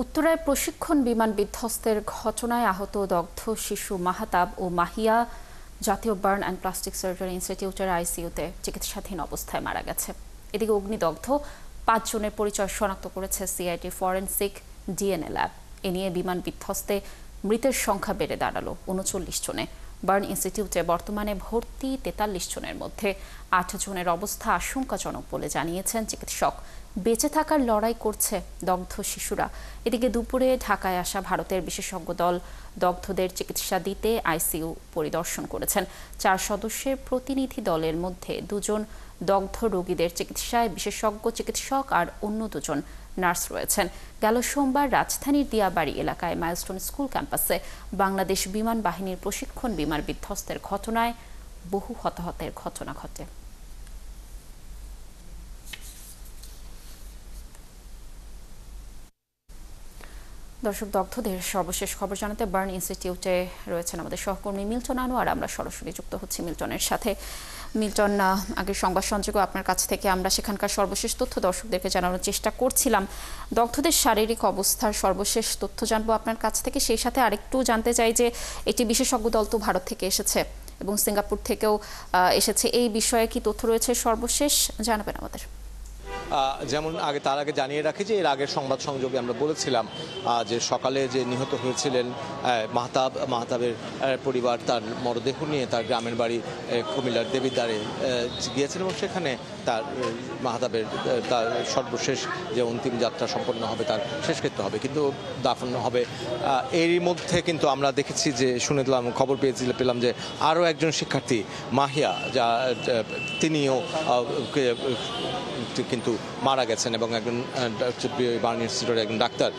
উত্তরায় প্রশিক্ষণ বিমান বিধ্বস্তের ঘটনায় আহত দগ্ধ শিশু মাহতাব ও মাহিয়া জাতীয় বার্ন অ্যান্ড প্লাস্টিক সার্জারি ইনস্টিটিউটের আইসিইউতে চিকিৎসাধীন অবস্থায় মারা গেছে। এদিকে অগ্নিদগ্ধ ৫ জনের পরিচয় শনাক্ত করেছে সিআইডি ফরেনসিক ডিএনএ ল্যাব। এ নিয়ে বিমান বিধ্বস্তে মৃতের সংখ্যা বেড়ে দাঁড়ালো ৩৯ জনে। বার্ন ইনস্টিটিউটে বর্তমানে ভর্তি ৪৩ জনের মধ্যে ৮ জনের অবস্থা আশঙ্কাজনক বলে জানিয়েছেন চিকিৎসক। বেঁচে থাকার লড়াই করছে দগ্ধ শিশুরা। এদিকে দুপুরে ঢাকায় আসা ভারতের বিশেষজ্ঞ দল দগ্ধদের চিকিৎসা দিতে আইসিইউ পরিদর্শন করেছেন। ৪ সদস্যের প্রতিনিধি দলের মধ্যে ২ জন দগ্ধ রোগীদের চিকিৎসায় বিশেষজ্ঞ চিকিৎসক আর অন্য ২ জন নার্স রয়েছেন। গেল সোমবার রাজধানীর দিয়াবাড়ি এলাকায় মাইলস্টোন স্কুল ক্যাম্পাসে বাংলাদেশ বিমান বাহিনীর প্রশিক্ষণ বিমান বিধ্বস্তের ঘটনায় বহু হতাহতের ঘটনা ঘটে। দর্শক, দগ্ধদের সর্বশেষ খবর জানাতে বার্ন ইনস্টিটিউটে রয়েছেন আমাদের সহকর্মী মিল্টন আনোয়ার। আমরা সরাসরি যুক্ত হচ্ছি মিল্টনের সাথে। মিল্টন, আগের সংবাদ সংযোগে আপনার কাছ থেকে আমরা সেখানকার সর্বশেষ তথ্য দর্শকদেরকে জানানোর চেষ্টা করছিলাম। দগ্ধদের শারীরিক অবস্থার সর্বশেষ তথ্য জানবো আপনার কাছ থেকে। সেই সাথে আরেকটু জানতে চাই যে এটি বিশেষজ্ঞ দল তো ভারত থেকে এসেছে এবং সিঙ্গাপুর থেকেও এসেছে, এই বিষয়ে কি তথ্য রয়েছে সর্বশেষ জানাবেন আমাদের? যেমন তার আগে জানিয়ে রাখি যে এর আগের সংবাদ সংযোগে আমরা বলেছিলাম যে সকালে যে নিহত হয়েছিলেন মাহতাবের পরিবার তার মরদেহ নিয়ে তার গ্রামের বাড়ি কুমিল্লার দেবিদ্বারে গিয়েছিলেন এবং সেখানে তার মাহতাবের তার সর্বশেষ যে অন্তিম যাত্রা সম্পন্ন হবে, তার শেষকৃত্য হবে, কিন্তু দাফন হবে। এরই মধ্যে কিন্তু আমরা দেখেছি যে শুনেছিলাম, খবর পেলাম যে আরও একজন শিক্ষার্থী মাহিয়া, যা তিনিও কিন্তু মারা গেছেন এবং একজন বার্ন ইনস্টিটিউটের একজন ডাক্তার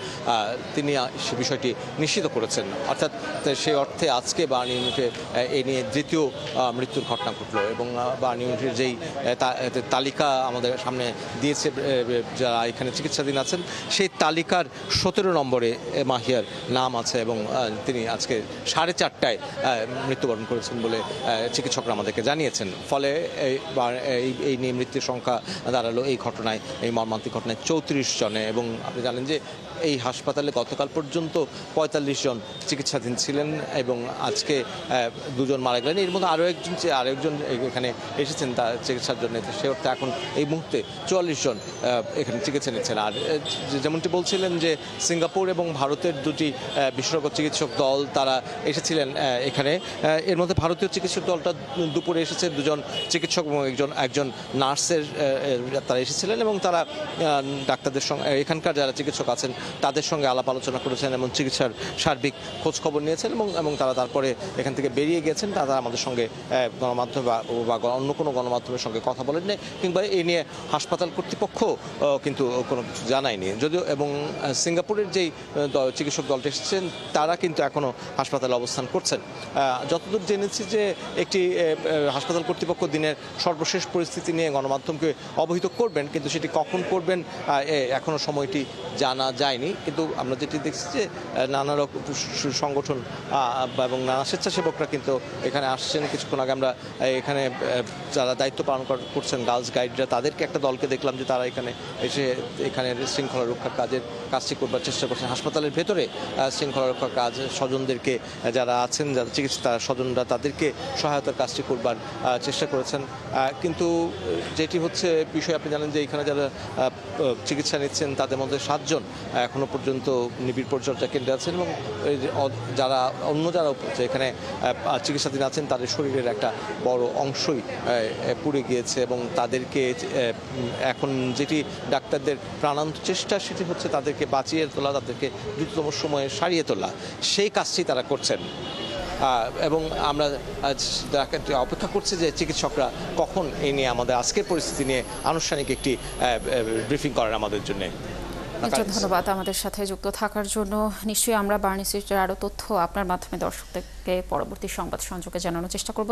তিনি সে বিষয়টি নিশ্চিত করেছেন। অর্থাৎ সেই অর্থে আজকে বার্ন ইউনিটে এ নিয়ে দ্বিতীয় মৃত্যুর ঘটনা ঘটল এবং বার্ন ইউনিটের যেই তালিকা আমাদের সামনে দিয়েছে যারা এখানে চিকিৎসাধীন আছেন, সেই তালিকার ১৭ নম্বরে মাহিয়ার নাম আছে এবং তিনি আজকে ৪:৩০টায় মৃত্যুবরণ করেছেন বলে চিকিৎসকরা আমাদেরকে জানিয়েছেন। ফলে এই নিয়ে মৃত্যুর সংখ্যা দাঁড়ালো এই ঘটনায়, এই মর্মান্তিক ঘটনায় ৩৪ জনে। এবং আপনি জানেন যে এই হাসপাতালে গতকাল পর্যন্ত ৪৫ জন চিকিৎসাধীন ছিলেন এবং আজকে ২ জন মারা গেলেন। এর মধ্যে আরেকজন এখানে এসেছেন তার চিকিৎসার জন্য। সে অর্থে এখন এই মুহূর্তে ৪৪ জন এখানে চিকিৎসা নিচ্ছেন। আর যেমনটি বলছিলেন যে সিঙ্গাপুর এবং ভারতের ২টি বিশেষজ্ঞ চিকিৎসক দল তারা এসেছিলেন এখানে। এর মধ্যে ভারতীয় চিকিৎসক দলটা দুপুরে এসেছে, ২ জন চিকিৎসক এবং একজন নার্সের তারা এসেছিলেন এবং তারা ডাক্তারদের সঙ্গে, এখানকার যারা চিকিৎসক আছেন তাদের সঙ্গে আলাপ আলোচনা করেছেন এবং চিকিৎসার সার্বিক খোঁজ খবর নিয়েছেন এবং তারা তারপরে এখান থেকে বেরিয়ে গেছেন। তারা আমাদের সঙ্গে গণমাধ্যম বা অন্য কোনো গণমাধ্যমের সঙ্গে কথা বলেননি, কিংবা এই নিয়ে হাসপাতাল কর্তৃপক্ষ কিন্তু কোনো কিছু জানায়নি যদিও। এবং সিঙ্গাপুরের যেই চিকিৎসক দলটি এসেছেন তারা কিন্তু এখনও হাসপাতালে অবস্থান করছেন। যতদূর জেনেছি যে একটি হাসপাতাল কর্তৃপক্ষ দিনের সর্বশেষ পরিস্থিতি নিয়ে গণমাধ্যমকে অবহিত করবেন, কিন্তু সেটি কখন করবেন এখনও সময়টি জানা যায়নি। কিন্তু আমরা যেটি দেখছি যে নানা রকম সংগঠন এবং নানা স্বেচ্ছাসেবকরা কিন্তু এখানে আসছেন। কিছুক্ষণ আগে আমরা এখানে যারা দায়িত্ব পালন করছেন গার্লস গাইডরা, তাদেরকে একটা দলকে দেখলাম যে তারা এখানে এসে এখানে শৃঙ্খলা রক্ষার কাজটি করবার চেষ্টা করছেন। হাসপাতালের ভেতরে শৃঙ্খলা রক্ষার কাজ, স্বজনদেরকে যারা আছেন, যারা চিকিৎসা স্বজনরা, তাদেরকে সহায়তার কাজটি করবার চেষ্টা করেছেন। কিন্তু যেটি হচ্ছে বিষয়, আপনি জানেন যে এখানে যারা চিকিৎসা নিচ্ছেন তাদের মধ্যে ৭ জন এখনও পর্যন্ত নিবিড় পরিচর্যা কেন্দ্রে আছেন এবং যারা এখানে চিকিৎসাধীন আছেন তাদের শরীরের একটা বড় অংশই পুড়ে গিয়েছে এবং তাদেরকে এখন যেটি ডাক্তারদের প্রাণান্ত চেষ্টা, সেটি হচ্ছে তাদেরকে বাঁচিয়ে তোলা, তাদেরকে দ্রুততম সময়ে সারিয়ে তোলা, সেই কাজটি তারা করছেন। এবং আমরা অপেক্ষা করছি যে চিকিৎসকরা কখন এই নিয়ে আমাদের আজকের পরিস্থিতি নিয়ে আনুষ্ঠানিক একটি ব্রিফিং করেন আমাদের জন্য। ধন্যবাদ আমাদের সাথে যুক্ত থাকার জন্য। নিশ্চয়ই আমরা বার্ন ইনস্টিটিউটের আরও তথ্য আপনার মাধ্যমে দর্শকদেরকে পরবর্তী সংবাদ সংযোগে জানানোর চেষ্টা করব।